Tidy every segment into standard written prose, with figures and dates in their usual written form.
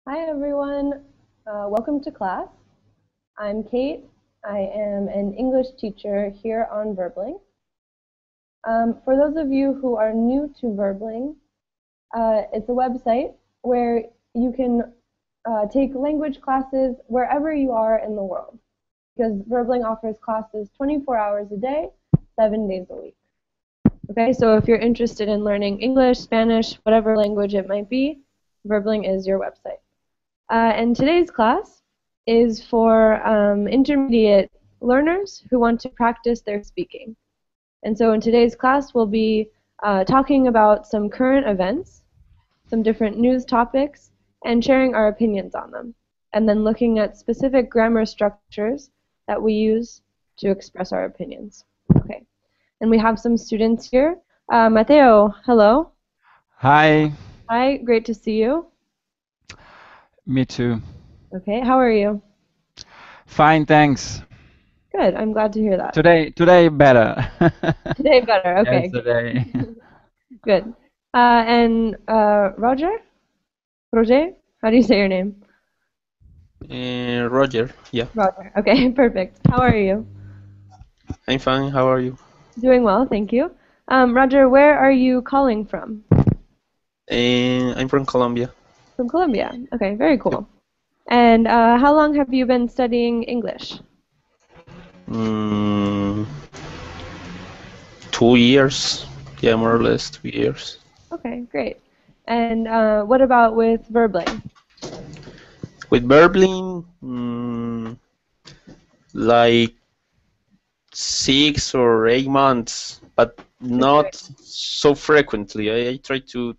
Hi everyone, welcome to class. I'm Kate. I am an English teacher here on Verbling. For those of you who are new to Verbling, it's a website where you can take language classes wherever you are in the world, because Verbling offers classes 24 hours a day, 7 days a week. Okay, so if you're interested in learning English, Spanish, whatever language it might be, Verbling is your website. And today's class is for intermediate learners who want to practice their speaking. And so in today's class, we'll be talking about some current events, some different news topics, and sharing our opinions on them. And then looking at specific grammar structures that we use to express our opinions. Okay. And we have some students here. Mateo, hello. Hi, Hi, great to see you. me too. Okay, how are you? Fine, thanks. Good, I'm glad to hear that. Today better. Today better, okay. Yesterday. Good. And Roger? Roger? How do you say your name? Roger, yeah. Roger. Okay, perfect. How are you? I'm fine. How are you? Doing well, thank you. Roger, where are you calling from? I'm from Colombia. From Colombia. Okay, very cool. And how long have you been studying English? 2 years. Yeah, more or less 2 years. Okay, great. And what about with Verbling? With Verbling, like 6 or 8 months, but not so frequently. I try to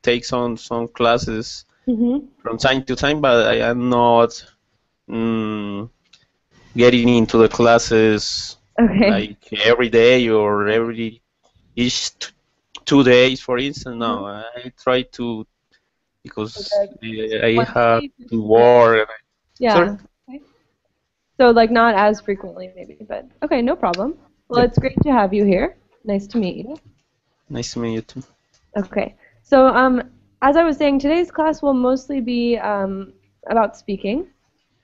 take some classes from time to time, but I am not getting into the classes like every day or each 2 days, for instance. No, I try to, because I have to work. Yeah. Sorry? Okay. So like not as frequently maybe, but okay, no problem. Well, Yeah. it's great to have you here. Nice to meet you. Nice to meet you too. Okay. So as I was saying, today's class will mostly be about speaking,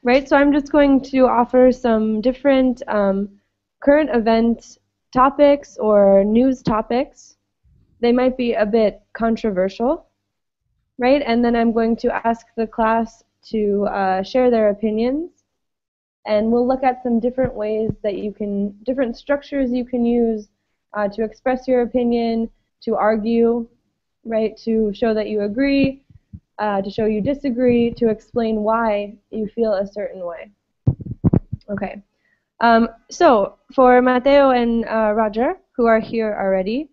right? So I'm just going to offer some different current event topics or news topics. They might be a bit controversial, right? And then I'm going to ask the class to share their opinions. And we'll look at some different ways that different structures you can use to express your opinion, to argue, right, to show that you agree, to show you disagree, to explain why you feel a certain way. Okay. So for Mateo and Roger, who are here already,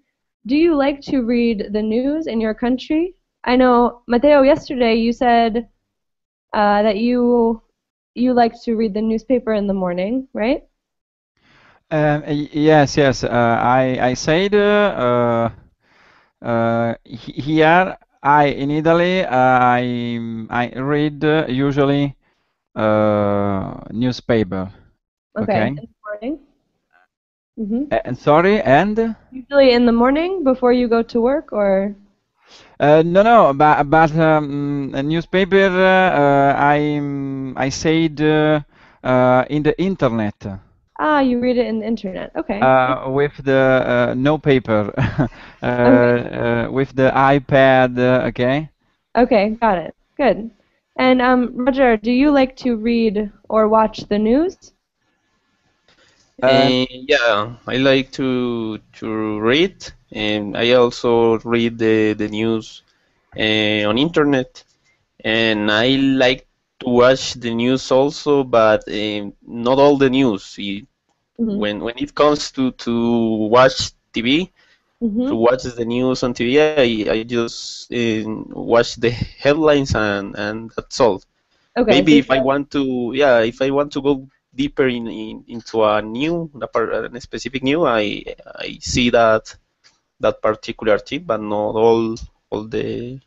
do you like to read the news in your country? I know, Mateo, yesterday you said that you like to read the newspaper in the morning, right? Yes. I said here in Italy I read usually newspaper. Okay, in Okay. the morning. Mm-hmm. And sorry, and Usually in the morning before you go to work, or? no, but a newspaper I said in the internet. Ah, you read it in the internet. Okay. With the no paper, Okay. with the iPad, okay? Okay, got it. Good. And Roger, do you like to read or watch the news? Yeah, I like to read, and I also read the news on internet, and I like to watch the news also, but not all the news. Mm-hmm. When it comes to watch TV, to Mm-hmm. watch the news on TV, I just watch the headlines, and that's all. Okay, so Maybe you if I want to, yeah, if I want to go deeper into a specific new, I see that particular tip, but not all the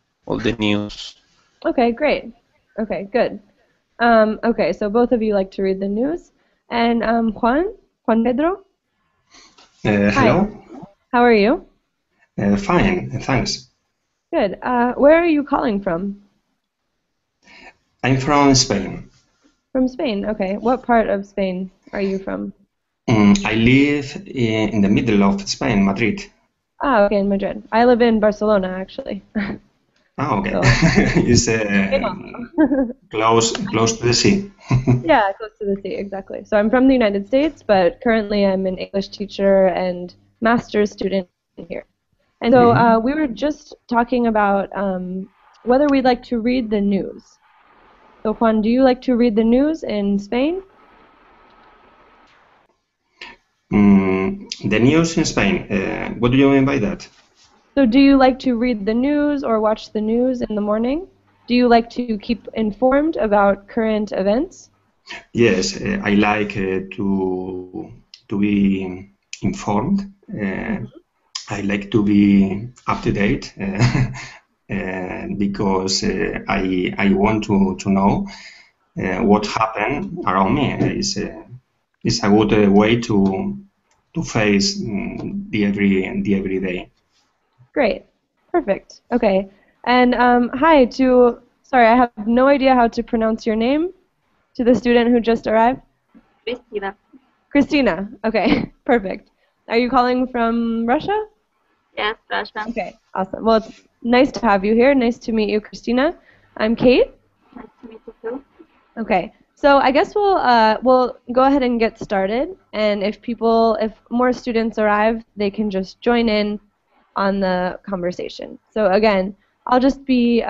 news. okay, great. Okay, good. Okay, so both of you like to read the news. And Juan Pedro, hi. Hello. How are you? Fine, thanks. Good. Where are you calling from? I'm from Spain. From Spain, okay. What part of Spain are you from? I live in the middle of Spain, Madrid. Ah, okay, in Madrid. I live in Barcelona, actually. Ah, okay. So, It's Spain also. close to the sea. Yeah, close to the sea, exactly. So I'm from the United States, but currently I'm an English teacher and master's student here. And so Mhm. we were just talking about whether we'd like to read the news. So Juan, do you like to read the news in Spain? The news in Spain. What do you mean by that? So do you like to read the news or watch the news in the morning? Do you like to keep informed about current events? Yes, I like to be informed. I like to be up to date because I want to know what happened around me. It's a good way to face the everyday. Great. Perfect. Okay. And hi to, sorry, I have no idea how to pronounce your name, to the student who just arrived. Cristina. Christina. Okay. Perfect. Are you calling from Russia? Yes, Russia. Okay. Awesome. Well, it's nice to have you here. Nice to meet you, Christina. I'm Kate. Nice to meet you too. Okay. So I guess we'll go ahead and get started. And if more students arrive, they can just join in on the conversation. So again, I'll just be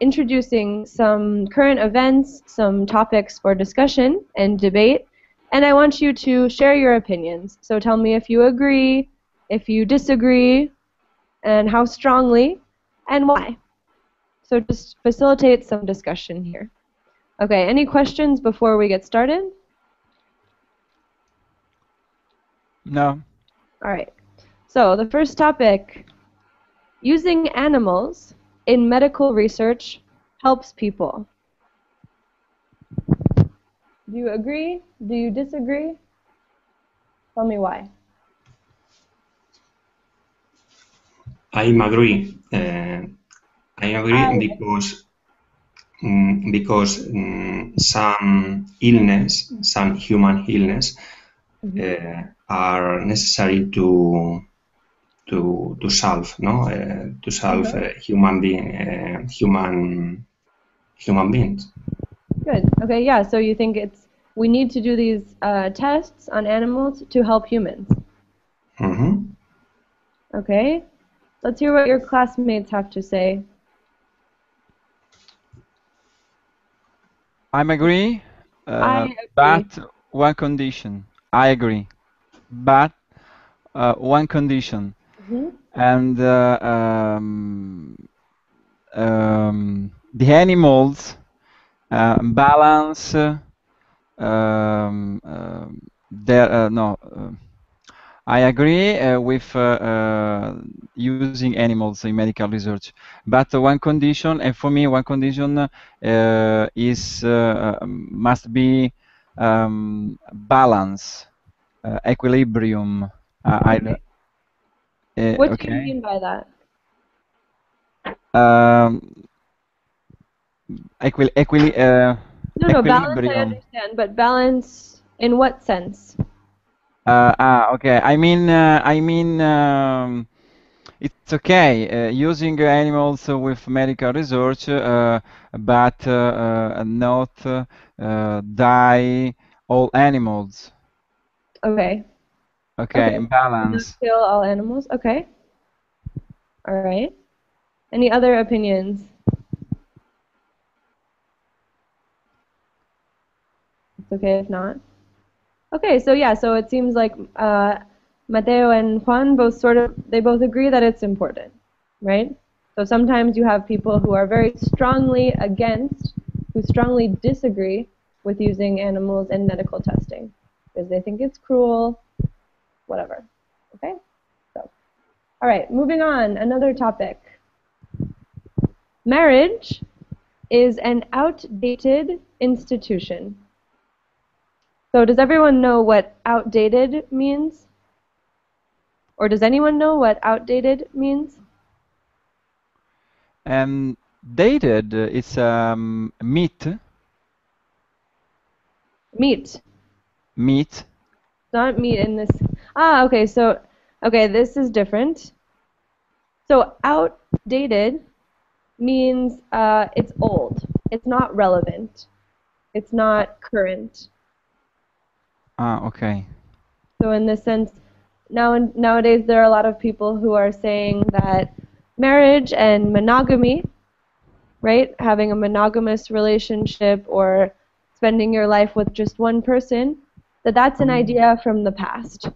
introducing some current events, some topics for discussion and debate, and I want you to share your opinions. So tell me if you agree, if you disagree, and how strongly, and why. So just facilitate some discussion here. Okay, any questions before we get started? No. All right. So the first topic, using animals in medical research helps people. Do you agree? Do you disagree? Tell me why. I agree. I agree because some illness, some human illness, are necessary to solve, no, to solve human beings. Good. Okay. Yeah. So you think we need to do these tests on animals to help humans. Mm-hmm. Okay. Let's hear what your classmates have to say. I agree, I agree. but one condition. I agree, but one condition. Mhm. And the animals balance their no. I agree with using animals in medical research, but one condition, and for me, one condition is must be balance, equilibrium. What do you Okay. mean by that? Um, No, balance I equilibrium. understand, but balance in what sense? Okay. It's okay using animals with medical research, but not die all animals. Okay. Okay, Okay. in Not balance. kill all animals. Okay. All right. Any other opinions? It's okay if not. Okay, so yeah, so it seems like Mateo and Juan they both agree that it's important, right? So sometimes you have people who are very strongly against, who strongly disagree with using animals in medical testing because they think it's cruel, whatever. Okay? So, all right, moving on, another topic. Marriage is an outdated institution. So does everyone know what outdated means? Or does anyone know what outdated means? Dated, it's meet, Meet. meet. Not meet in this. Ah, okay. So, okay, this is different. So outdated means it's old. It's not relevant. It's not current. Ah, okay. So in this sense, nowadays there are a lot of people who are saying that marriage and monogamy, right, having a monogamous relationship or spending your life with just one person, that's an idea from the past.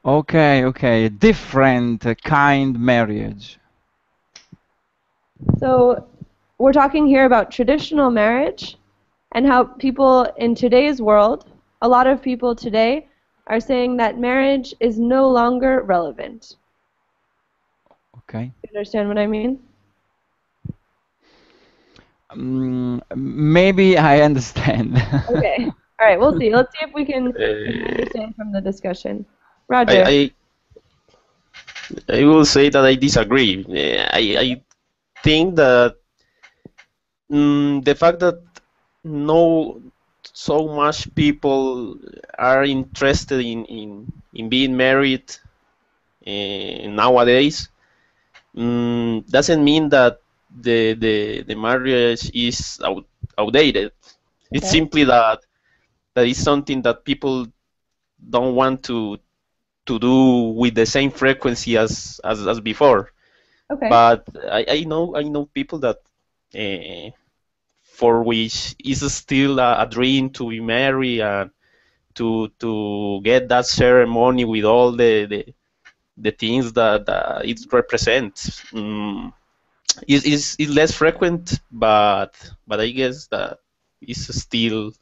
Okay, okay. Different kind marriage. So we're talking here about traditional marriage and how people in today's world, a lot of people today, are saying that marriage is no longer relevant. Okay. You understand what I mean? Maybe I understand. Okay. All right, we'll see. Let's see if we can Uh, understand from the discussion. I, Roger. I will say that I disagree. I think that the fact that no so much people are interested in being married nowadays doesn't mean that the marriage is outdated. It's Okay. simply that it's something that people don't want to do with the same frequency as before. Okay. But I know people that for which is still a dream to be married and to get that ceremony with all the things that it represents. It's less frequent, but I guess that it's still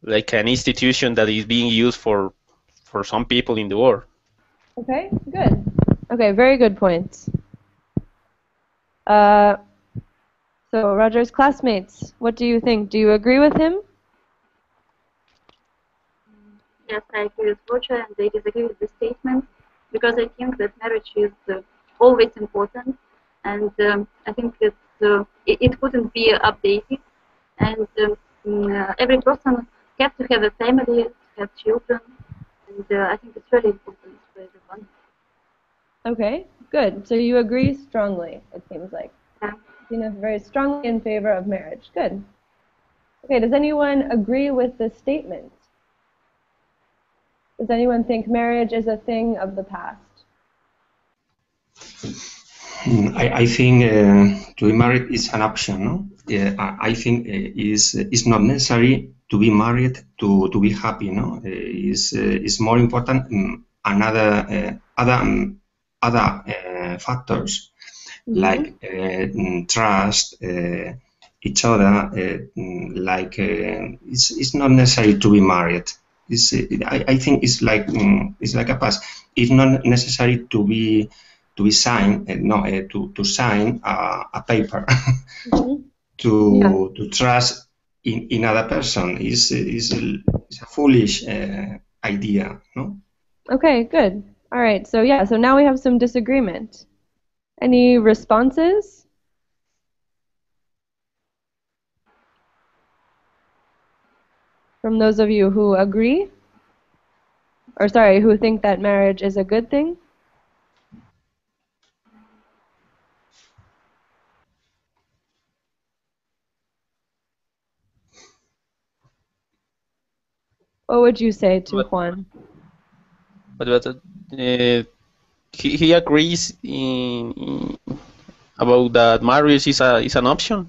like an institution that is being used for some people in the world. Okay, good. Okay, very good points. Uh, so Roger's classmates, what do you think? Do you agree with him? Yes, I agree with Roger, and I disagree with the statement because I think that marriage is always important, and I think it couldn't be updated, and every person has to have a family, to have children, and I think it's really important for everyone. Okay, good. So you agree strongly, it seems like. Yeah. Tina, very strongly in favor of marriage. Good. Okay, does anyone agree with this statement? Does anyone think marriage is a thing of the past? I think to be married is an option. No? I think it's not necessary to be married to be happy. No, is more important another other factors like trust each other. It's not necessary to be married. I think it's like a pass. It's not necessary to be signed, to sign a paper to trust in other person is a foolish idea, no? Okay, good. All right, so yeah, so now we have some disagreement. Any responses? From those of you who agree? Or sorry, who think that marriage is a good thing? What would you say to But Juan? he agrees about that marriage is an option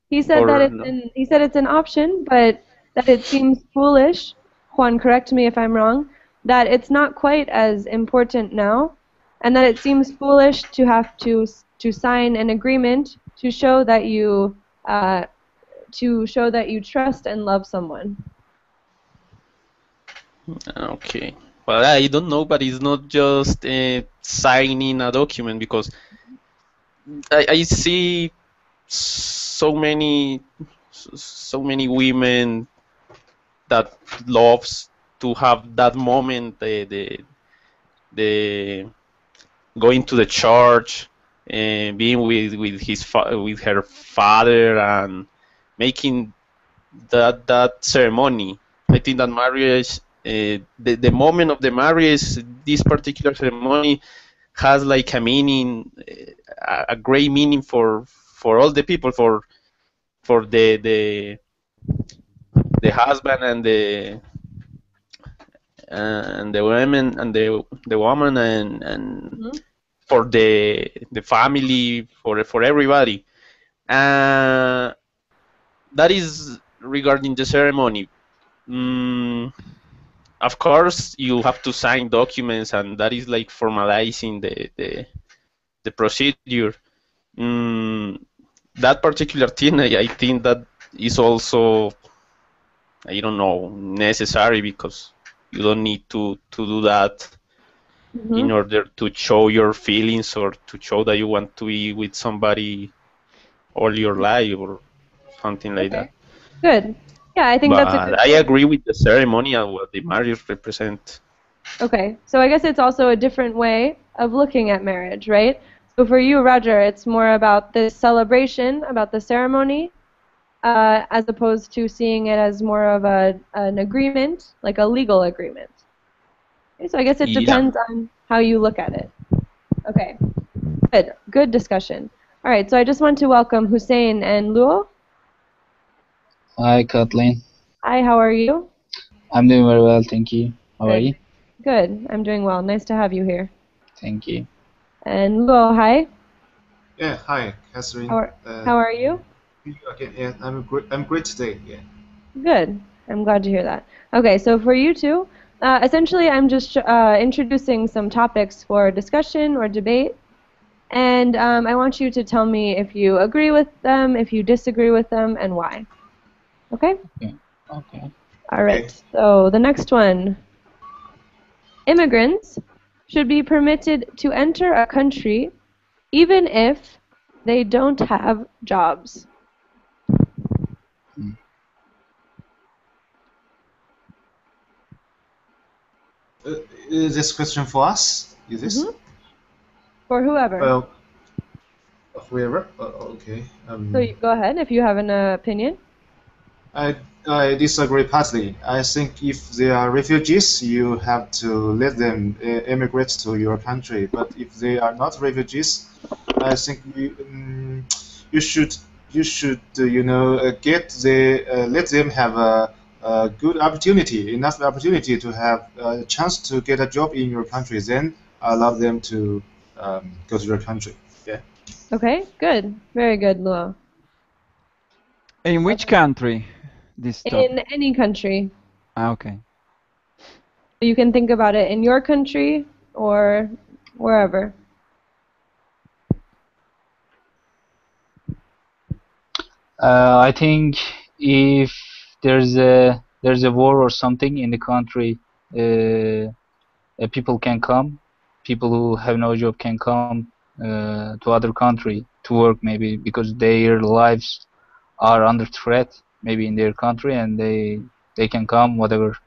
He said that or it's no? he said it's an option, but that it seems foolish. Juan, correct me if I'm wrong. That it's not quite as important now, and that it seems foolish to have to sign an agreement to show that you trust and love someone. Okay. Well, I don't know, but it's not just signing a document because I see so many women that loves to have that moment the going to the church being with her father and making that ceremony. I think that marriage, the moment of the marriage, this particular ceremony has like a meaning, a great meaning for all the people, for the husband and the women and the woman and for the family, for everybody. That is regarding the ceremony. Of course, you have to sign documents, and that is like formalizing the procedure. That particular thing, I think that is also, I don't know, necessary, because you don't need to do that in order to show your feelings or to show that you want to be with somebody all your life or something like that. Good. Yeah, I think that's a good I point. agree with the ceremony and what the marriage represents. Okay, so I guess it's also a different way of looking at marriage, right? So for you, Roger, it's more about the celebration, about the ceremony, as opposed to seeing it as more of an agreement, like a legal agreement. Okay, so I guess it depends on how you look at it. Okay, good discussion. All right, so I just want to welcome Hussein and Luo. Hi, Kathleen. Hi, how are you? I'm doing very well, thank you. How are Good. you? Good, I'm doing well. Nice to have you here. Thank you. And Luo, hi. Yeah, hi, Catherine. How are you? Okay, yeah, I'm great today. Yeah. Good. I'm glad to hear that. Okay, so for you two, essentially I'm just introducing some topics for discussion or debate, and I want you to tell me if you agree with them, if you disagree with them, and why. Okay? Okay. All right. So the next one. Immigrants should be permitted to enter a country even if they don't have jobs. Is this question for us? Is this? For whoever. Well, whoever. Okay. So you go ahead if you have an opinion. I disagree partly. I think if they are refugees, you have to let them immigrate to your country. But if they are not refugees, I think you should let them have a good opportunity, enough opportunity to have a chance to get a job in your country. Then allow them to go to your country. Yeah. Okay, good. Very good, Luo. In which country? This topic? In any country. Okay. You can think about it in your country or wherever. I think if there's a war or something in the country, people can come. People who have no job can come to other country to work, maybe because their lives are under threat, maybe in their country, and they can come whatever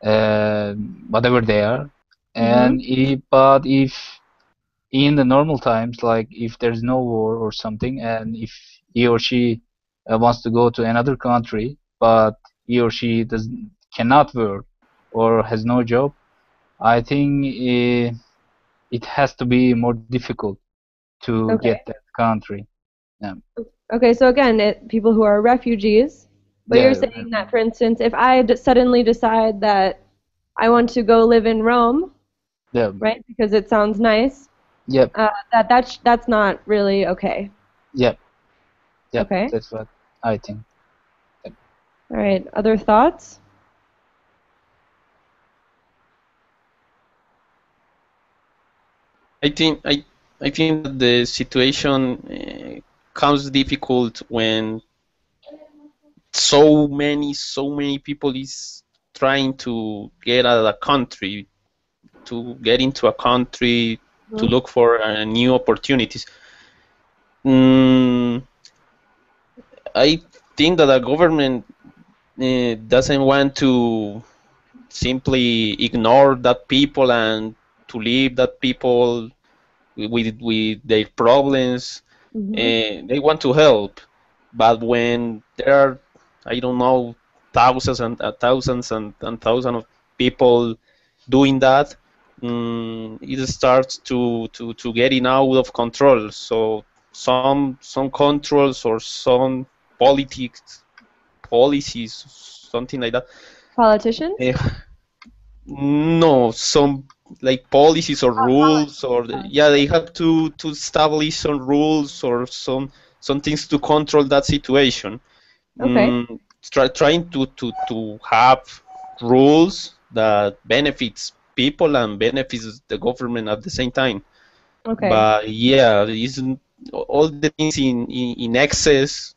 they are. And but if in the normal times, like if there's no war or something, and if he or she wants to go to another country, but he or she cannot work or has no job, I think it has to be more difficult to get that country. Yeah. Okay, so again, people who are refugees, but you're saying that, for instance, if I suddenly decide that I want to go live in Rome, right, because it sounds nice, that's not really okay. Yep. Okay. That's what I think. Yep. All right, other thoughts? I think that the situation comes difficult when so many people is trying to get out of a country, to get into a country, to look for new opportunities. I think that the government doesn't want to simply ignore that people and to leave that people with their problems. They want to help, but when there are, I don't know, thousands and thousands and thousands of people doing that, it starts to getting out of control. So some controls or some politics policies, something like that. Politicians? No, some like policies or rules, or yeah, they have to establish some rules or some things to control that situation. Okay. Trying to have rules that benefits people and benefits the government at the same time. Okay. But yeah, all the things in excess,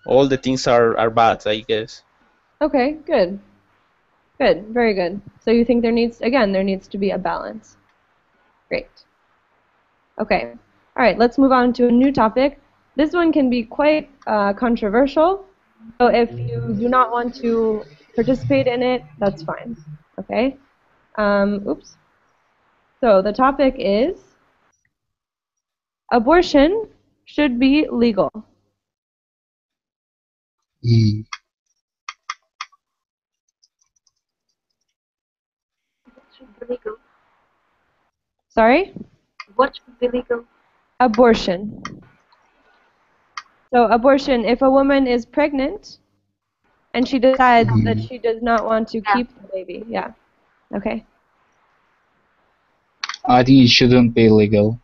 all the things are bad, I guess. Okay, good. Good, very good. So you think there needs to be a balance. Great. Okay. All right, let's move on to a new topic. This one can be quite controversial. So if you do not want to participate in it, that's fine. Okay. Oops. So the topic is abortion should be legal. What should be legal? Sorry? What should be legal? Abortion. So abortion, if a woman is pregnant and she decides that she does not want to keep the baby. Yeah. Okay. I think it shouldn't be legal.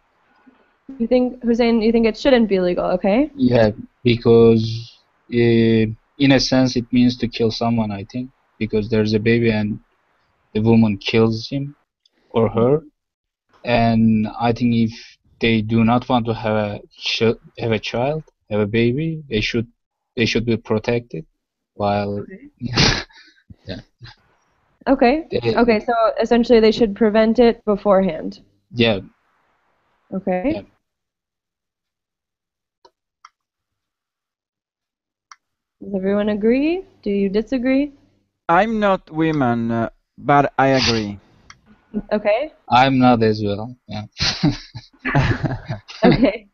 You think, Hussein, you think it shouldn't be legal, okay? Yeah, because in a sense it means to kill someone, I think, because there's a baby and the woman kills him or her. And I think if they do not want to have a child, have a baby, they should be protected. While yeah. Okay. Okay, so essentially they should prevent it beforehand. Yeah. Okay. Yeah. Does everyone agree? Do you disagree? I'm not women, but I agree. Okay. I'm not as well. Yeah. Okay.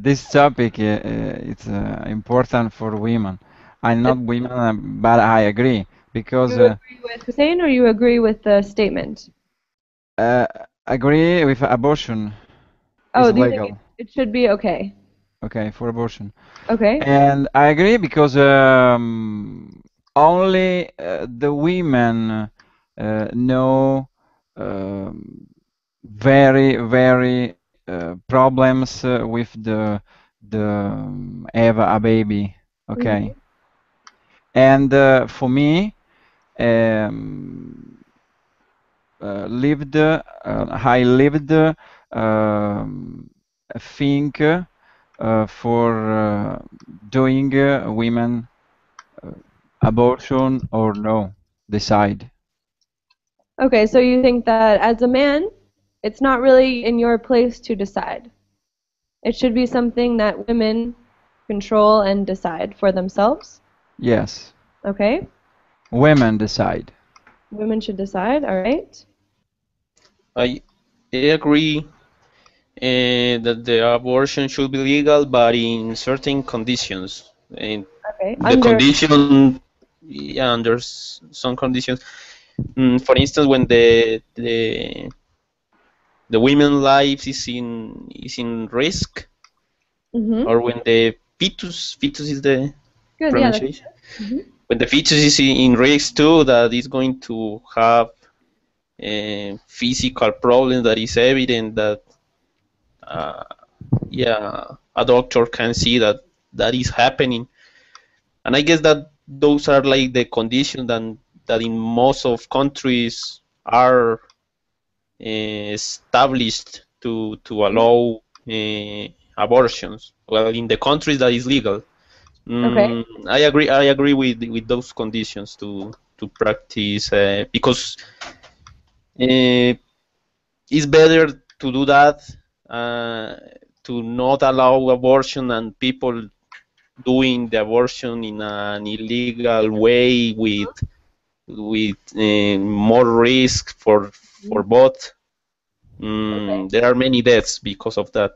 This topic it's important for women. I'm not women, but I agree because You agree with Hussein or you agree with the statement? agree with abortion. Oh, is do you legal. think it should be okay? Okay, for abortion. Okay. And I agree because only the women know very problems with the have a baby. Okay. And for me, I lived a thing for doing women abortion or no, decide. Okay, so you think that as a man, it's not really in your place to decide. It should be something that women control and decide for themselves? Yes. Okay. Women decide. Women should decide, all right. I agree that the abortion should be legal, but in certain conditions. And okay. The condition, yeah, under some conditions. For instance, when the women's life is in risk, or when the fetus is the pronunciation. When the fetus is in risk too, that is going to have physical problems that is evident that a doctor can see that is happening, and I guess that those are like the conditions that in most of countries are established to allow abortions. Well, in the countries that is legal. Okay. I agree with those conditions to practice because it's better to do that, to not allow abortion and people doing the abortion in an illegal way with more risk for both. Okay. There are many deaths because of that.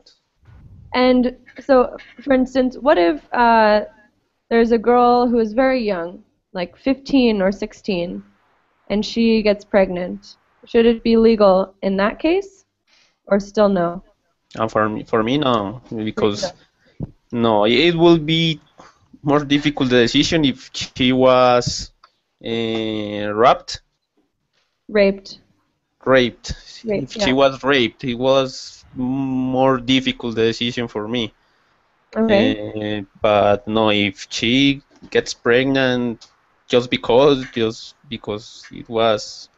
And so, for instance, what if there's a girl who is very young, like 15 or 16, and she gets pregnant? Should it be legal in that case, or still no? And for me, no, For you, because no. no, it will be more difficult the decision if she was raped. Raped. Raped. Rape, If she yeah. was raped, it was more difficult decision for me. Okay. But no, if she gets pregnant just because it was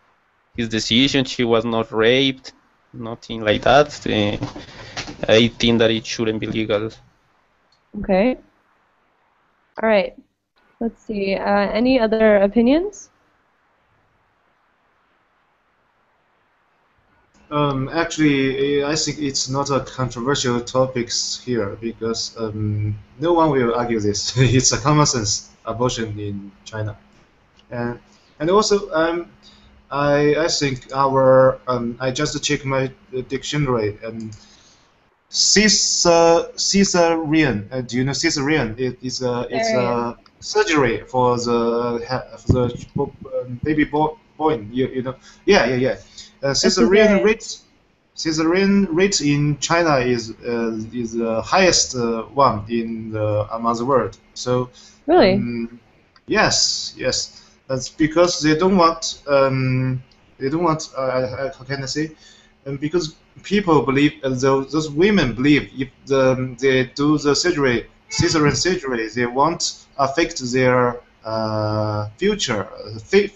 his decision, she was not raped, nothing like that. I think that it shouldn't be legal. Okay. All right. Let's see. Any other opinions? Actually, I think it's not a controversial topics here because no one will argue this. It's a common sense abortion in China, and also I think our I just checked my dictionary and cesarean. Do you know cesarean? It's Cesarean. a surgery for baby born. You know. Yeah. A Cesarean cesarean. rate. Caesarean rate in China is the highest one in among the world. So Really? yes, that's because they don't want how can I say because people believe those women believe if they do the surgery cesarean surgery they won't affect their future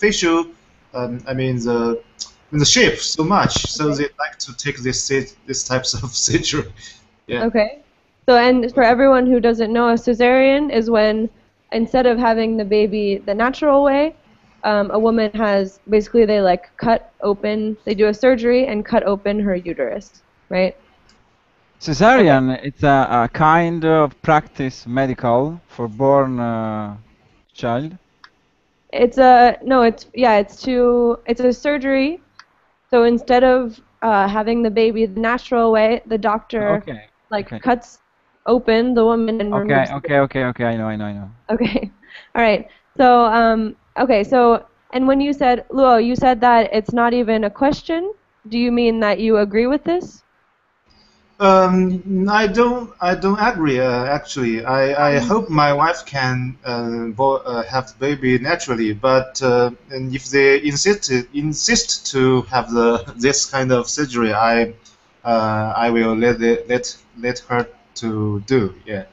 facial I mean the shape so much, so Okay. they like to take this types of surgery. Yeah. Okay. So, and for everyone who doesn't know, a cesarean is when instead of having the baby the natural way, a woman has basically they like cut open, they do a surgery and cut open her uterus, right? Okay. Cesarean, it's a kind of practice medical for born child. It's a no, it's a surgery. So instead of having the baby the natural way, the doctor Okay, like okay, cuts open the woman and okay, removes the okay, baby. okay, okay. I know. Okay. All right. So, okay. So, and when you said, Luo, you said that it's not even a question. Do you mean that you agree with this? I don't agree. Actually, I hope my wife can have the baby naturally. But and if they insist to have this kind of surgery, I will let her to do. Yeah,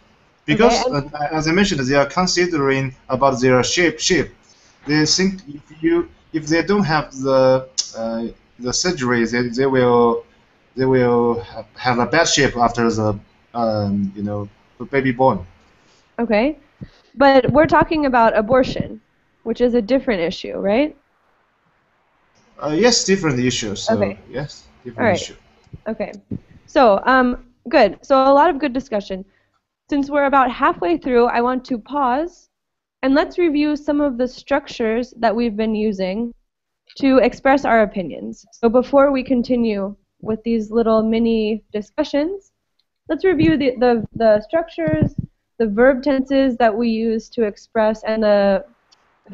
Okay. because as I mentioned, they are considering about their shape. They think if they don't have uh, the surgery, they will have a bad shape after the baby born. Okay. But we're talking about abortion, which is a different issue, right? Yes, different issue. So Okay. yes, All different right. issue. Okay. So, good. So a lot of good discussion. Since we're about halfway through, I want to pause and let's review some of the structures that we've been using to express our opinions. So before we continue with these little mini discussions, let's review the structures, the verb tenses that we use to express, and the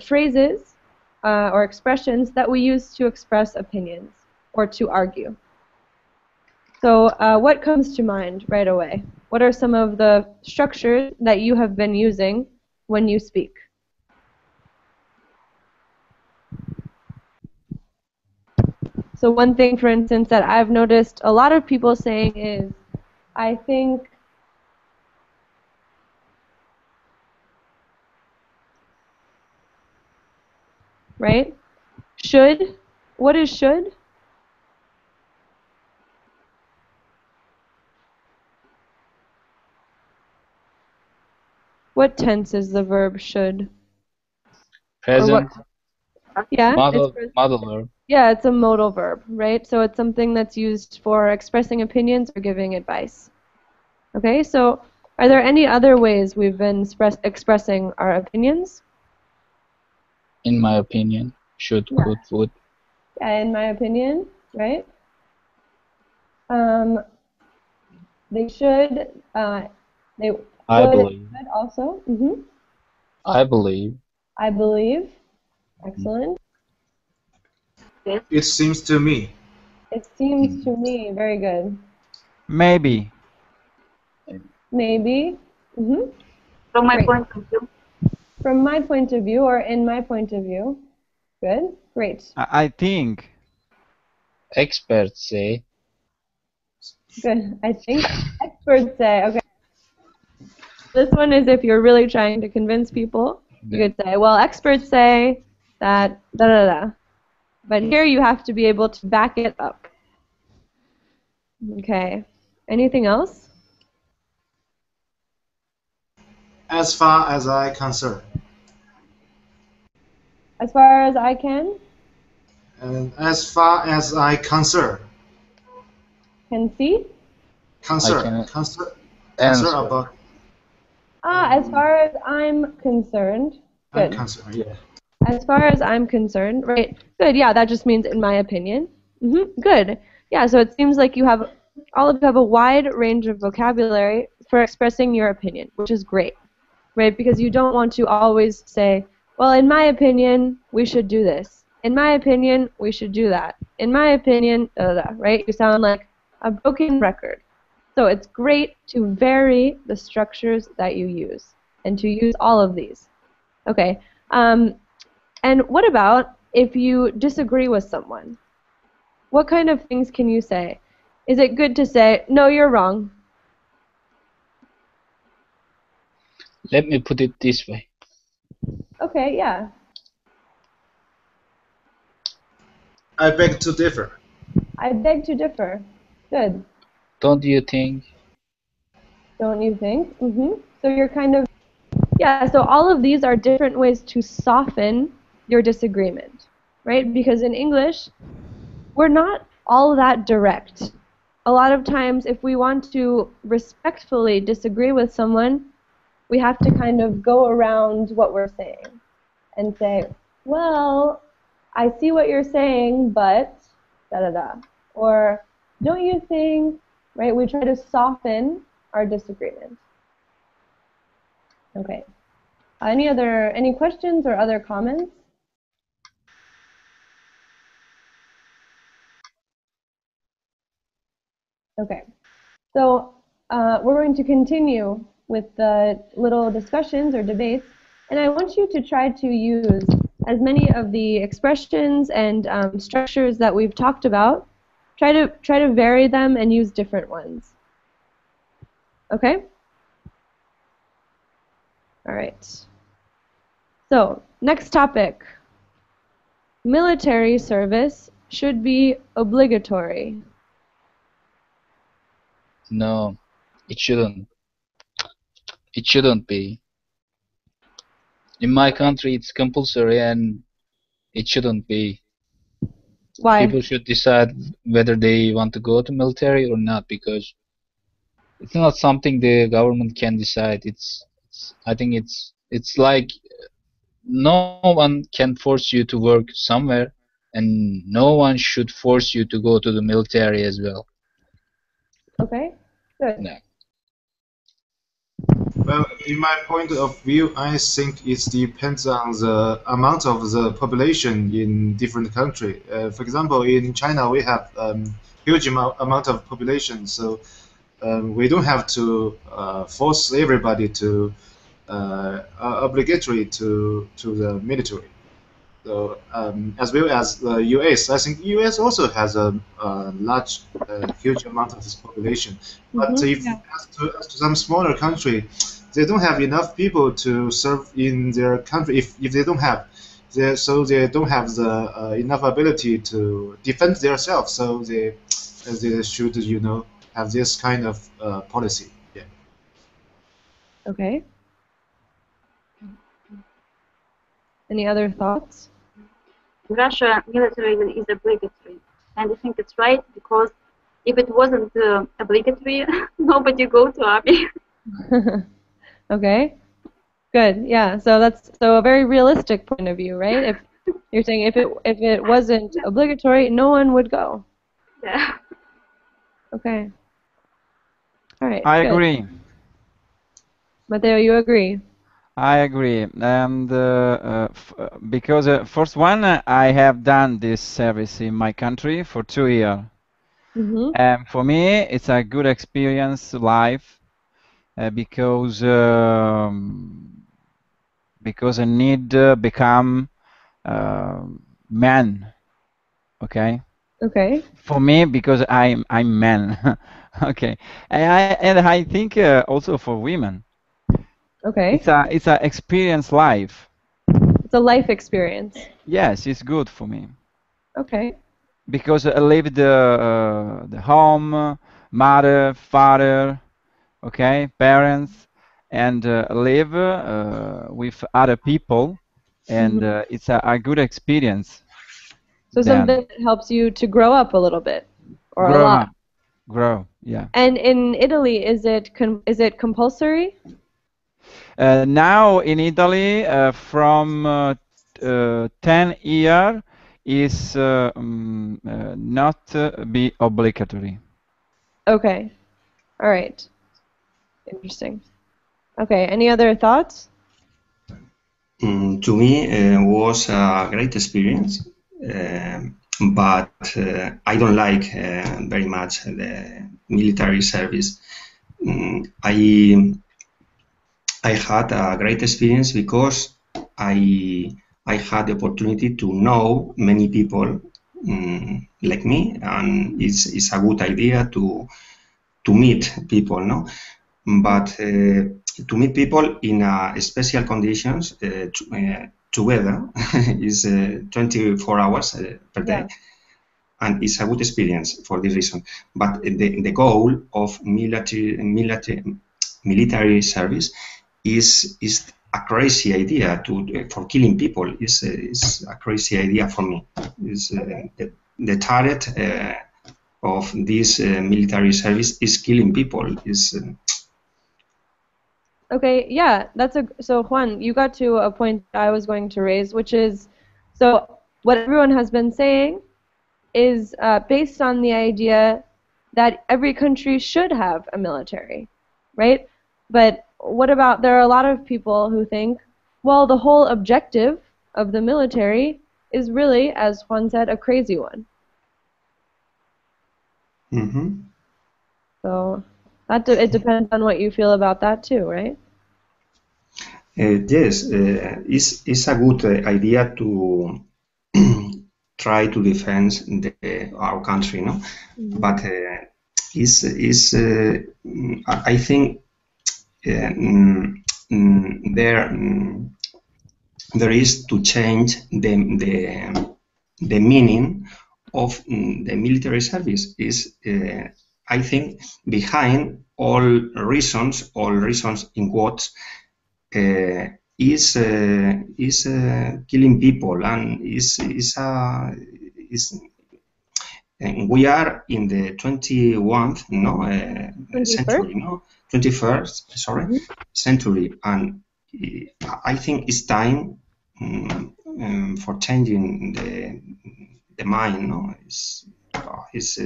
phrases or expressions that we use to express opinions or to argue. So what comes to mind right away? What are some of the structures that you have been using when you speak? So one thing, for instance, that I've noticed a lot of people saying is, I think, right? Should. What is should? What tense is the verb should? Or what? Present, Yeah, it's model verb. yeah, it's a modal verb, right? So it's something that's used for expressing opinions or giving advice. Okay, so are there any other ways we've been expressing our opinions? In my opinion, should, Yeah. could, would. Yeah, in my opinion, right? Um, they should. They I would and believe. should also. Mm-hmm. I believe. I believe. Excellent. Yes. It seems to me. It seems to me. Very good. Maybe. Maybe. Mm-hmm. From my Great. point of view. From my point of view, or in my point of view. Good. Great. I think. Experts say. Good. I think experts say. Okay. This one is if you're really trying to convince people. You could say, well, experts say that da da da. But here you have to be able to back it up. Okay. Anything else? As far as I concern. As far as I can? And as far as I concern. Can see? Concern Answer. about. As far as I'm concerned. Good. I'm concerned. Yeah. As far as I'm concerned, right? Good. Yeah, that just means in my opinion. Good. Yeah. So it seems like all of you have a wide range of vocabulary for expressing your opinion, which is great, right? Because you don't want to always say, well, in my opinion, we should do this. In my opinion, we should do that. In my opinion, right? You sound like a broken record. So it's great to vary the structures that you use and to use all of these. Okay. And what about if you disagree with someone? What kind of things can you say? Is it good to say, no, you're wrong? Let me put it this way. Okay, yeah. I beg to differ. I beg to differ. Good. Don't you think? Don't you think? So you're kind of, yeah, so all of these are different ways to soften your disagreement, right? Because in English, we're not all that direct. A lot of times, if we want to respectfully disagree with someone, we have to kind of go around what we're saying and say, well, I see what you're saying, but da-da-da. Or, don't you think, right? We try to soften our disagreement. Okay. Any questions or other comments? Okay. So we're going to continue with the little discussions or debates, and I want you to try to use as many of the expressions and structures that we've talked about. Try to vary them and use different ones. Okay? All right. So, next topic. Military service should be obligatory. No, it shouldn't. It shouldn't be. In my country, it's compulsory and it shouldn't be. Why? People should decide whether they want to go to military or not, because it's not something the government can decide. I think it's like no one can force you to work somewhere, and no one should force you to go to the military as well. Okay, good. No. Well, in my point of view, I think it depends on the amount of the population in different country. For example, in China, we have huge amount of population, so we don't have to force everybody to obligatory to the military. So as well as the U.S., I think U.S. also has a large, huge amount of this population. But if as to some smaller country, they don't have enough people to serve in their country. If they don't have, they don't have the enough ability to defend themselves. So they should have this kind of policy. Yeah. Okay. Any other thoughts? In Russia, military is obligatory, and I think it's right, because if it wasn't obligatory, nobody go to army. Okay. Good. Yeah. So that's a very realistic point of view, right? If you're saying if it wasn't obligatory, no one would go. Yeah. Okay. All right. I good. agree. Matteo, you agree? I agree, and because first one, I have done this service in my country for 2 years, Mm-hmm. and for me, it's a good experience life because I need become uh, man. Okay, Okay. for me because I'm man. Okay, and I think also for women, Okay. it's a experience life. It's a life experience. Yes, it's good for me. Okay. Because I leave the home, mother, father, okay, parents, and live with other people, and Mm-hmm. it's a good experience. So Then something that helps you to grow up a little bit, or a grow lot. up, grow, yeah. And in Italy, is it compulsory? Now in Italy, from 10 year is not be obligatory. Okay. All right. Interesting. Okay. Any other thoughts? To me, was a great experience, but I don't like very much the military service. I had a great experience because I had the opportunity to know many people like me, and it's a good idea to meet people, no? But to meet people in special conditions together is 24 hours per day, Yeah. and it's a good experience for this reason. But the goal of military service is a crazy idea for killing people. Is a crazy idea for me. Is the target of this military service is killing people. Okay, yeah, so Juan, you got to a point that I was going to raise, which is so what everyone has been saying is based on the idea that every country should have a military, right? But what about there are a lot of people who think, well, the whole objective of the military is really, as Juan said, a crazy one. Mm-hmm. So it depends on what you feel about that too, right? Yes, it's a good idea to try to defend our country, no? Mm-hmm. But I think there is to change the meaning of the military service. Is I think behind all reasons in quotes, is killing people, and and we are in the 21st century, 21st, sorry, Mm-hmm. century, and I think it's time for changing the mind. No, it's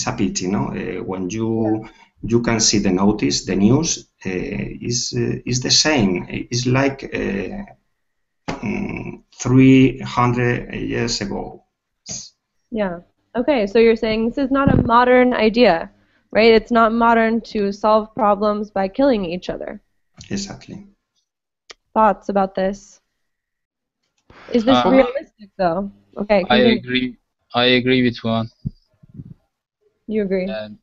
a pity. No, when you can see the notice, the news is the same. It's like 300 years ago. Yeah. Okay, so you're saying this is not a modern idea, right? It's not modern to solve problems by killing each other. Exactly. Thoughts about this? Is this Uh, realistic though? Okay, I continue. agree. I agree with Juan. You agree? And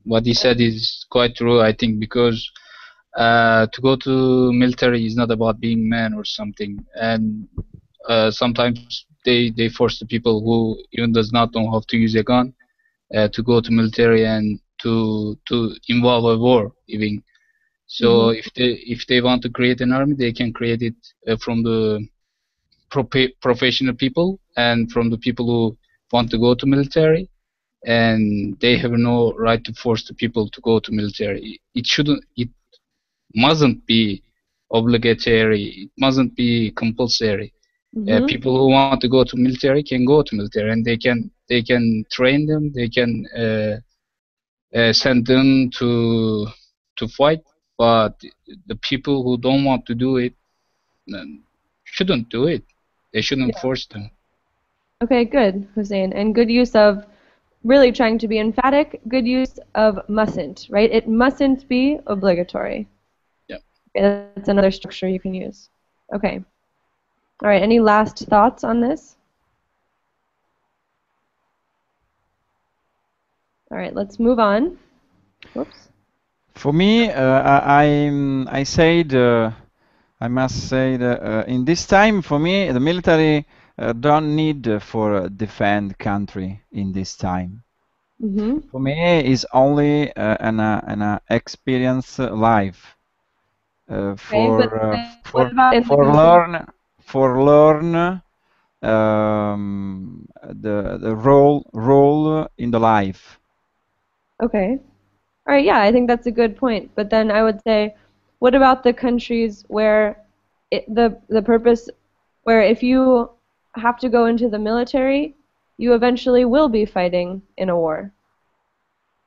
what he said is quite true, I think, because to go to military is not about being man or something, and sometimes they force the people who even does not know how to use a gun to go to military and to involve a war even. So if they want to create an army, they can create it from the professional people and from the people who want to go to military, and they have no right to force the people to go to military. It mustn't be obligatory. It mustn't be compulsory. People who want to go to military can go to military, and they can train them. They can send them to fight. But the people who don't want to do it shouldn't do it. They shouldn't force them. Okay, good, Hussein. And good use of, really trying to be emphatic, good use of mustn't, right? It mustn't be obligatory. Yeah. Okay, that's another structure you can use. Okay. All right, any last thoughts on this? All right, let's move on. Whoops. For me, I said, I must say that in this time, for me, the military don't need for defend country in this time. For me, it's only an experience life for learn the role in the life. Okay. All right, yeah, I think that's a good point. But then I would say, what about the countries where the purpose, where if you have to go into the military, you eventually will be fighting in a war?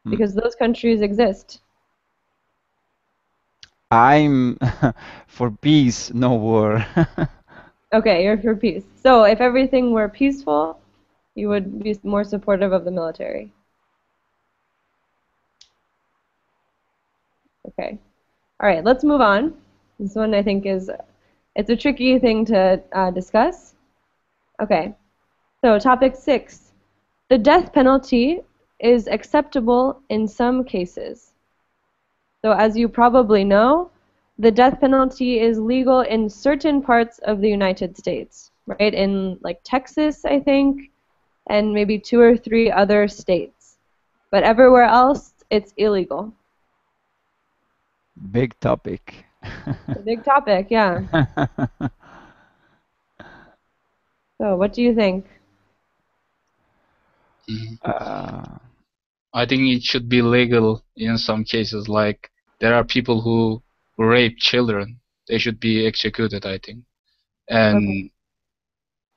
Because those countries exist. I'm for peace, no war. Okay, you're for peace. So if everything were peaceful, you would be more supportive of the military. Okay. All right, let's move on. This one I think it's a tricky thing to discuss. Okay. So topic 6. The death penalty is acceptable in some cases. So as you probably know, the death penalty is legal in certain parts of the United States, right? In like Texas, I think, and maybe 2 or 3 other states. But everywhere else, it's illegal. Big topic. A big topic, yeah. So what do you think? I think it should be legal in some cases. Like there are people who rape children; they should be executed, I think. And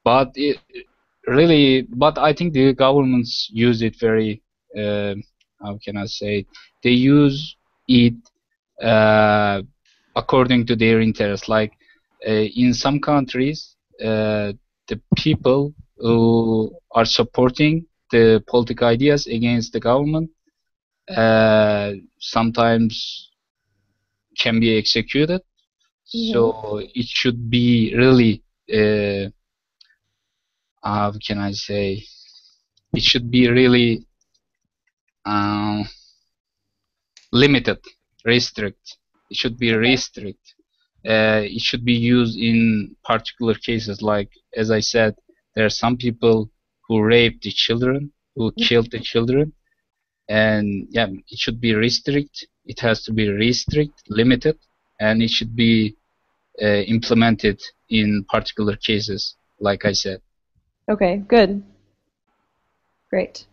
but I think the governments use it very. How can I say? They use it according to their interest. Like in some countries, the people who are supporting the political ideas against the government sometimes can be executed. So it should be really, how can I say, it should be really limited, restrict. It should be restrict. It should be used in particular cases. Like, as I said, there are some people who rape the children, who killed the children. And yeah, it should be restrict. It has to be restrict, limited, and it should be implemented in particular cases, like I said. Okay, good. Great.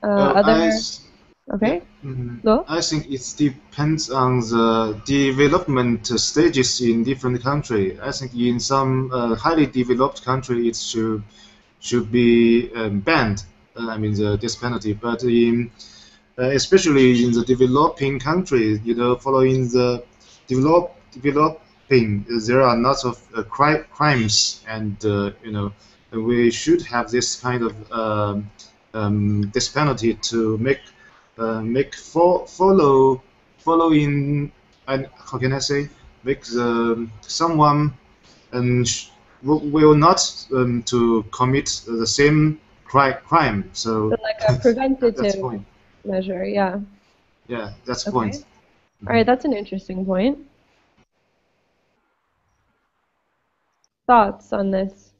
Okay. I think it depends on the development stages in different countries. I think in some highly developed country it should be banned. I mean the death penalty, but in especially in the developing countries, following the developing, there are lots of crimes, and we should have this kind of death penalty to following, and how can I say, make someone will not to commit the same crime. So like a preventative measure, yeah. Yeah, that's the point. All right, that's an interesting point. Thoughts on this?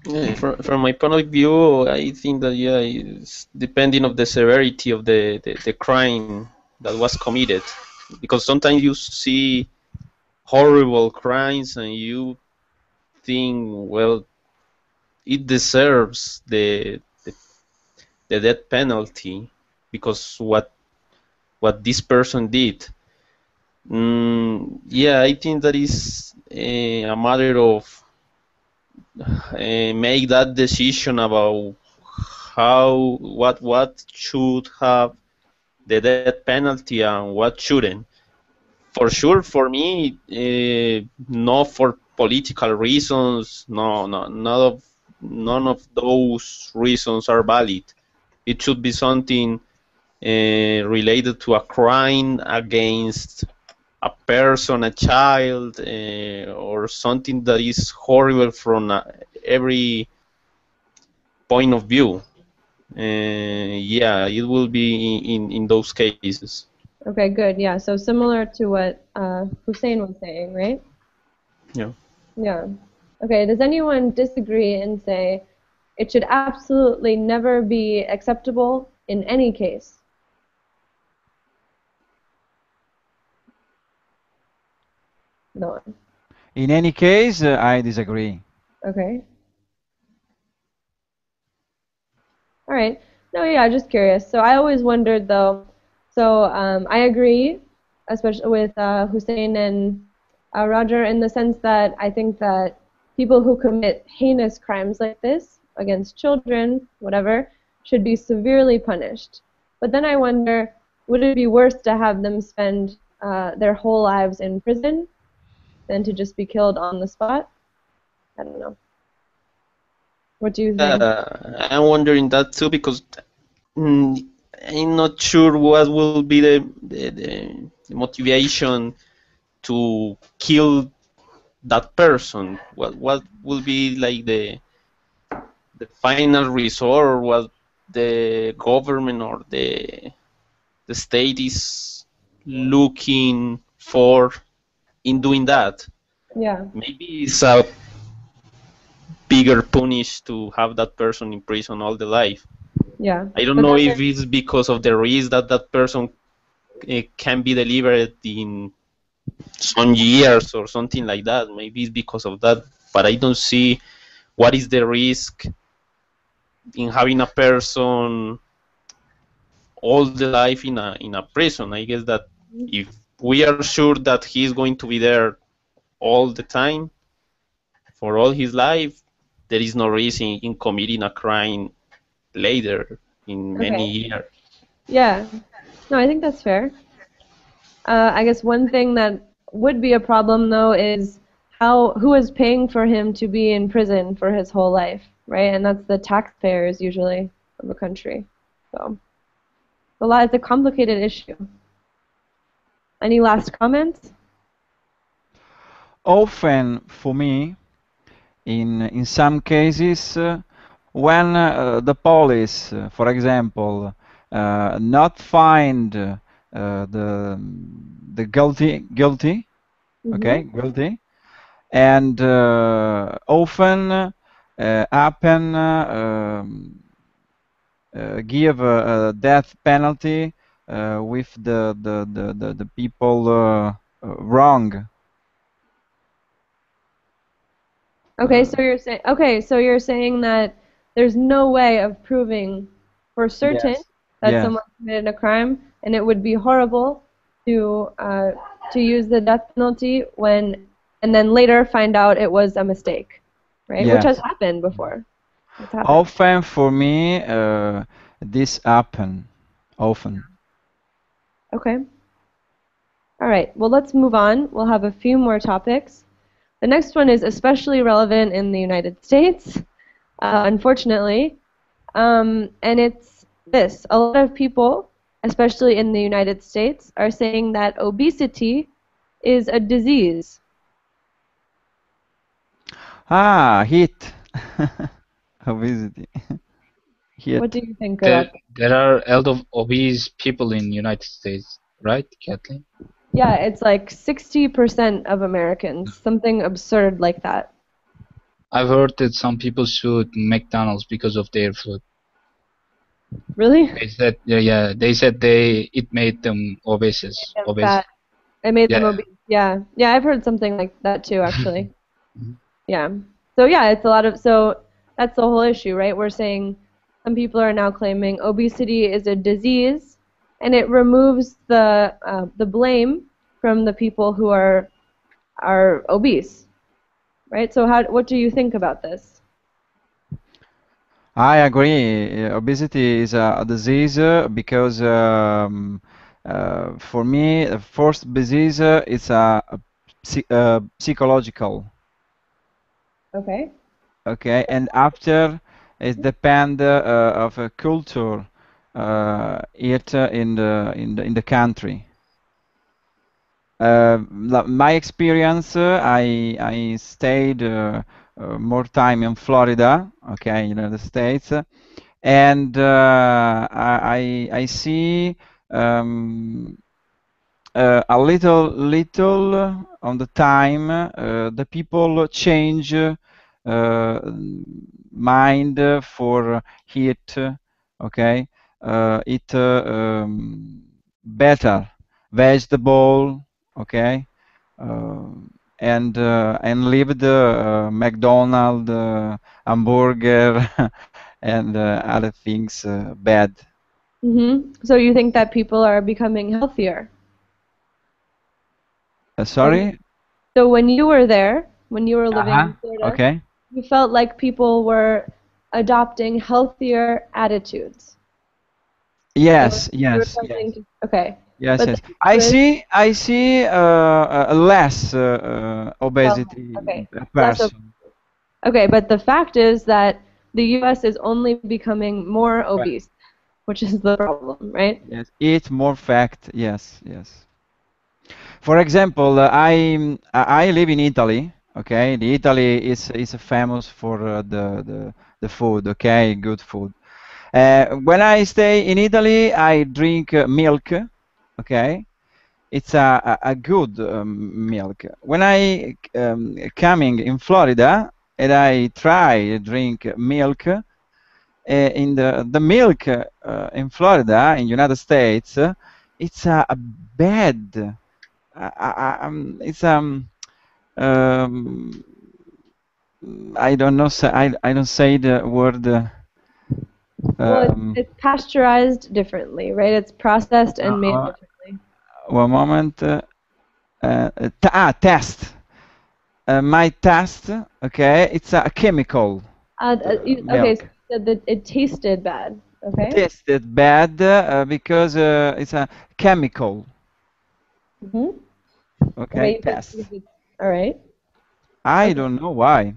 Yeah, from my point of view, I think that it's depending of the severity of the crime that was committed, because sometimes you see horrible crimes and you think, well, it deserves the death penalty because what this person did. Yeah, I think that is a matter of make that decision about what should have the death penalty and what shouldn't. For sure, for me, not for political reasons. No, no, none of those reasons are valid. It should be something related to a crime against a person, a child, or something that is horrible from every point of view. Yeah, it will be in those cases. Okay, good. Yeah, so similar to what Hussein was saying, right? Yeah. Yeah. Okay, does anyone disagree and say it should absolutely never be acceptable in any case? No one. In any case, I disagree. Okay. All right. No, yeah, just curious. So I always wondered though. So I agree, especially with Hussein and Roger, in the sense that I think that people who commit heinous crimes like this against children, whatever, should be severely punished. But then I wonder, would it be worse to have them spend their whole lives in prison than to just be killed on the spot? I don't know. What do you think? I'm wondering that too because I'm not sure what will be the motivation to kill that person. What will be like the final resort, or what the government or the state is looking for in doing that? Yeah. Maybe it's a bigger punish to have that person in prison all the life. Yeah. I don't know if it's because of the risk that that person can be delivered in some years or something like that. Maybe it's because of that, but I don't see what is the risk in having a person all the life in a prison. I guess that if we are sure that he's going to be there all the time for all his life, there is no reason in committing a crime later in many years. Yeah. No, I think that's fair. I guess one thing that would be a problem though is who is paying for him to be in prison for his whole life, right? And that's the taxpayers usually of the country. So it's a complicated issue. Any last comments? Often, for me, in some cases, when the police, for example, not find the guilty, okay, guilty, and often happen give a death penalty with the people wrong. Okay, so you're saying that there's no way of proving for certain Yes. that Yes. someone committed a crime, and it would be horrible to use the death penalty and then later find out it was a mistake, right? Which has Yes. happened before. It's happened. Often for me, this happen. Often. Okay. All right. Well, let's move on. We'll have a few more topics. The next one is especially relevant in the United States, unfortunately. And it's this. A lot of people, especially in the United States, are saying that obesity is a disease. Heat. Obesity. Heat. What do you think of that? There are a lot of obese people in the United States, right, Kathleen? Yeah, it's like 60% of Americans, something absurd like that. I've heard that some people sued McDonald's because of their food. Really? They said, they said it made them obese. Fat. It made them Yeah. obese. Yeah, I've heard something like that too, actually. Yeah. So yeah, it's a lot of that's the whole issue, right? We're saying some people are now claiming obesity is a disease, and it removes the blame from the people who are obese, right? So what do you think about this? I agree. Obesity is a disease because for me, the first disease is psychological. Okay. Okay, and after it depend of a culture in the country. My experience, I stayed more time in Florida, okay, United States, and I see um, a little on the time the people change mind for heat, okay, eat better vegetable, okay, uh, and leave the McDonald's hamburger and other things bad. So you think that people are becoming healthier? Sorry? So when you were there, when you were living in Florida, Okay. you felt like people were adopting healthier attitudes. Yes, You were yes, yes. starting okay. Yes, But yes. the I see less obesity okay. Less person. okay, but the fact is that the U.S. is only becoming more Right. obese, which is the problem, right? Yes, eat more fat. Yes, yes. For example, I live in Italy. Okay, the Italy is famous for the food. Okay, good food. When I stay in Italy, I drink milk. Okay, it's a good milk. When I coming in Florida and I try drink milk, in the milk in Florida in United States, it's a bad. It's um, I don't know. I don't say the word. Well, Um, it's pasteurized differently, right? It's processed and made differently. One moment. Test. My test. Okay, it's a chemical Okay, milk. so you said that it tasted bad. Okay. Tasted bad because it's a chemical. Mm-hmm. Okay, Okay, test. all right. I Okay. don't know why.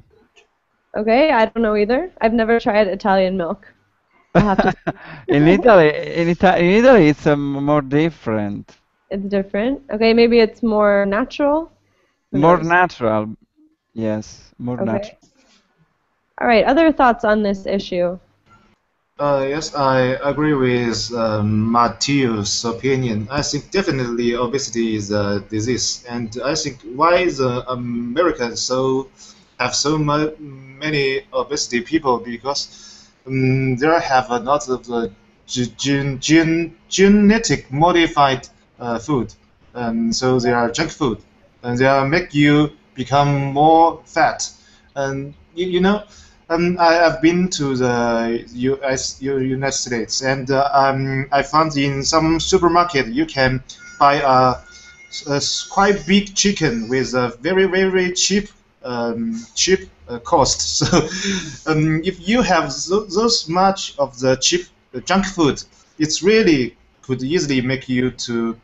Okay, I don't know either. I've never tried Italian milk. I'll have to. In Italy, it's more different, It's different. Okay, maybe it's more natural. Who more knows? natural. Yes, more Okay. natural. All right. Other thoughts on this issue? Yes, I agree with Matthew's opinion. I think definitely obesity is a disease, and I think why the Americans have many obesity people because there have a lot of the genetic modified food, so they are junk food, and they are make you become more fat, and you know. I have been to the United States, and I found in some supermarket you can buy a quite big chicken with a very cheap cost. So if you have those much of the cheap junk food, it's really could easily make you to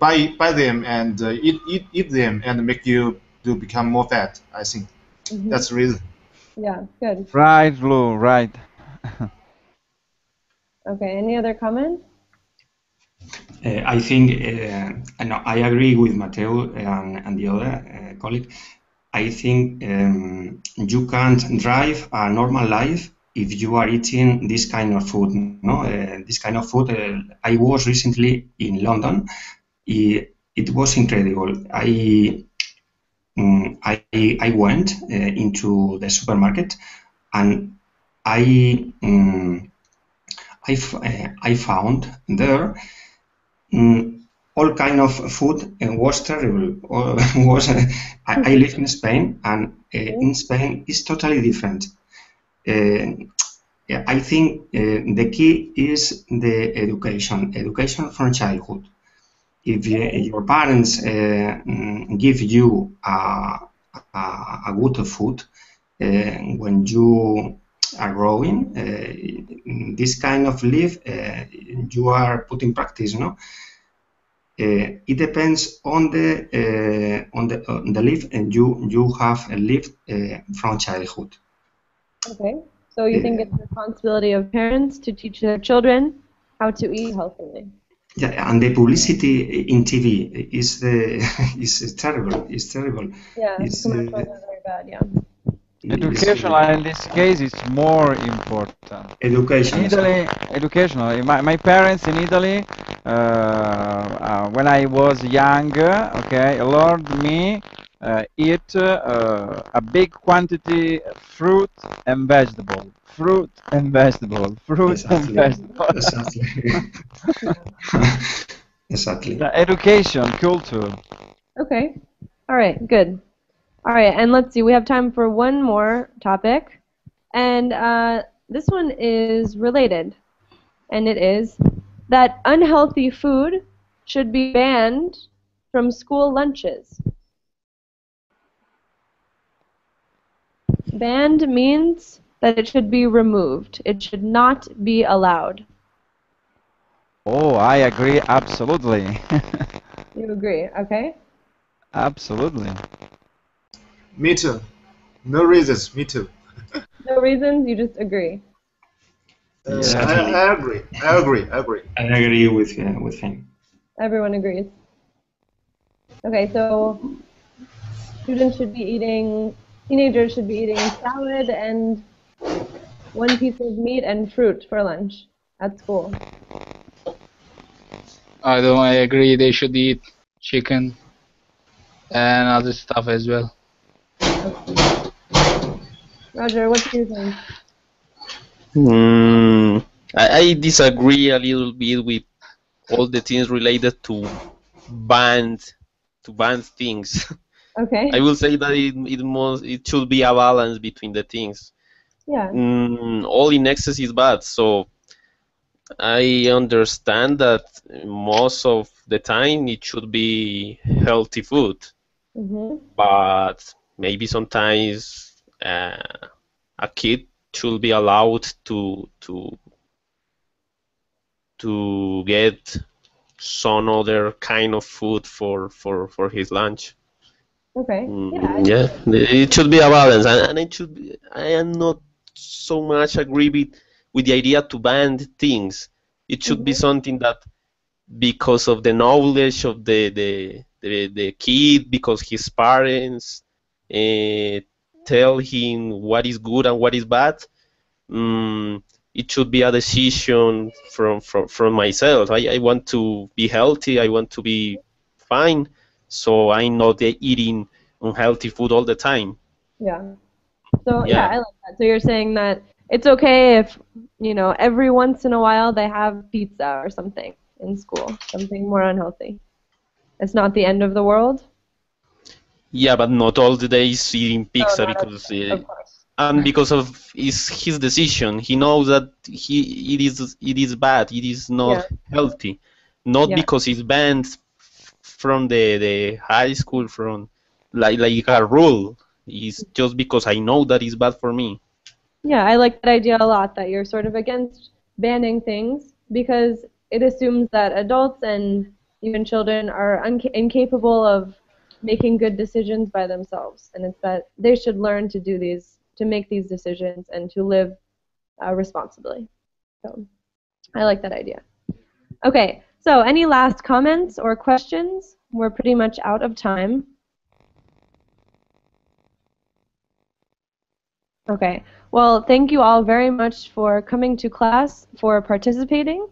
buy them and eat them and make you to become more fat. I think that's the reason. Yeah, good. Right, Blue, right. Okay, any other comments? I think no, I agree with Mateo and the other colleague. I think you can't drive a normal life if you are eating this kind of food. No, this kind of food. I was recently in London. It was incredible. I went into the supermarket and I I found there all kind of food was terrible. I live in Spain, and in Spain it's totally different. I think the key is the education from childhood. if your parents give you a good food when you are growing, this kind of life you are put in practice, no? It depends on the life and you have lived from childhood. Okay. So you think it's the responsibility of parents to teach their children how to eat healthily? Yeah, and the publicity in TV is terrible. It's terrible. Yeah, It's, commercials are very bad. Yeah. Educational in this case is more important. Education. In Italy, educational. My parents in Italy, when I was young, okay, allowed me eat a big quantity fruit and vegetable. Fruit and vegetable. Fruit and vegetable. Exactly. Exactly. The education, culture. Okay. All right. Good. All right. And let's see. We have time for one more topic, and this one is related, and it is that unhealthy food should be banned from school lunches. Banned means that it should be removed. It should not be allowed. Oh, I agree absolutely. You agree, okay? Absolutely. Me too. No reasons. Me too. No reasons, you just agree. I agree. I agree. I agree. I agree with him. Everyone agrees. Okay, so students should be eating, teenagers should be eating salad and one piece of meat and fruit for lunch at school. I agree. They should eat chicken and other stuff as well. Okay. Roger, what do you think? I disagree a little bit with all the things related to banned things. Okay. I will say that it should be a balance between the things. Yeah. All in excess is bad, so I understand that most of the time it should be healthy food, but maybe sometimes a kid should be allowed to get some other kind of food for his lunch. Okay. Yeah, it should be a balance, and it should be, I am not so much agree with the idea to ban things. It should be something that, because of the knowledge of the kid, because his parents tell him what is good and what is bad, it should be a decision from myself. I want to be healthy, I want to be fine, so I'm not eating unhealthy food all the time. Yeah. So yeah, I like that. So you're saying that it's okay if, every once in a while they have pizza or something in school, something more unhealthy. It's not the end of the world? Yeah, but not all the days eating pizza, because and because of his decision. He knows that it is bad, it is not healthy. Not because it's banned from the high school, from like a rule. It's just because I know that it's bad for me. Yeah, I like that idea a lot, that you're sort of against banning things because it assumes that adults and even children are incapable of making good decisions by themselves, and it's that they should learn to make these decisions and to live responsibly. So I like that idea. Okay, so any last comments or questions? We're pretty much out of time. Okay, well, thank you all very much for coming to class, for participating.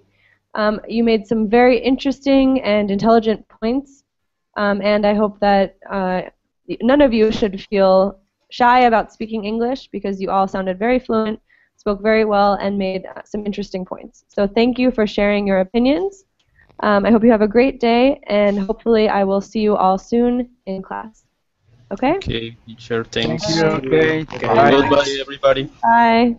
You made some very interesting and intelligent points, and I hope that none of you should feel shy about speaking English, because you all sounded very fluent, spoke very well, and made some interesting points. So thank you for sharing your opinions. I hope you have a great day, and hopefully I will see you all soon in class. Okay? Okay, teacher, thanks. Thank you. Okay. Goodbye, everybody. Bye.